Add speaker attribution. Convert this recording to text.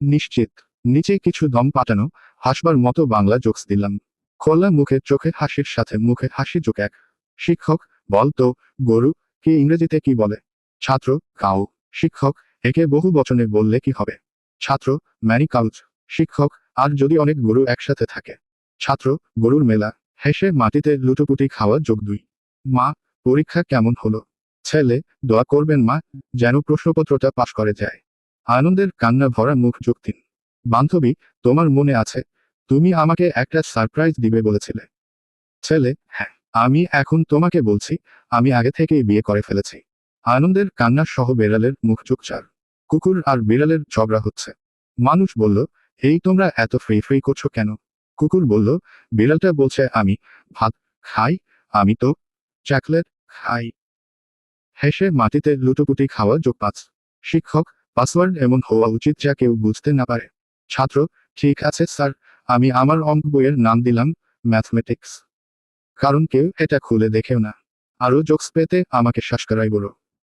Speaker 1: নিশ্চিত। নিচে কিছু দম পাঠানো হাসবার মতো বাংলা জোকস দিলাম। খোলা মুখে চোখে হাসির সাথে মুখে হাসি যোগ এক। শিক্ষক, বল তো, গরু কি ইংরেজিতে কি বলে? ছাত্র, কাউ। শিক্ষক, একে বহু বচনে বললে কি হবে? ছাত্র, ম্যানি কাউজ। শিক্ষক, আর যদি অনেক গরু একসাথে থাকে? ছাত্র, গরুর মেলা। হেসে মাটিতে লুটোপুটি খাওয়া যোগ দুই। মা, পরীক্ষা কেমন হলো? ছেলে, দোয়া করবেন মা, যেন প্রশ্নপত্রটা পাশ করে যায়। আনন্দের কান্না ভরা মুখ যোগ তিন। বান্ধবী, তোমার মনে আছে, তুমি আমাকে একটা সারপ্রাইজ দিবে বলেছিলে? ছেলে, হ্যাঁ। আমি এখন তোমাকে বলছি, আমি আগে থেকেই বিয়ে করে ফেলেছি। আনন্দের কান্না সহ বেড়ালের মুখ চোখ চার। কুকুর আর বিড়ালের ঝগড়া হচ্ছে। মানুষ বলল, এই তোমরা এত ফ্রি ফ্রি করছো কেন? কুকুর বলল, বিড়ালটা বলছে আমি ভাত খাই, আমি তো চকলেট খাই। হেসে মাটিতে লুটোপুটি খাওয়া যোগ পাঁচ। শিক্ষক, পাসওয়ার্ড এমন হওয়া উচিত যা কেউ বুঝতে না পারে। ছাত্র, ঠিক আছে স্যার, আমি আমার অঙ্ক বইয়ের নাম দিলাম ম্যাথমেটিক্স। কারণ কেউ এটা খুলে দেখেও না। আরও জোকস পেতে আমাকে সাবস্ক্রাইব করো।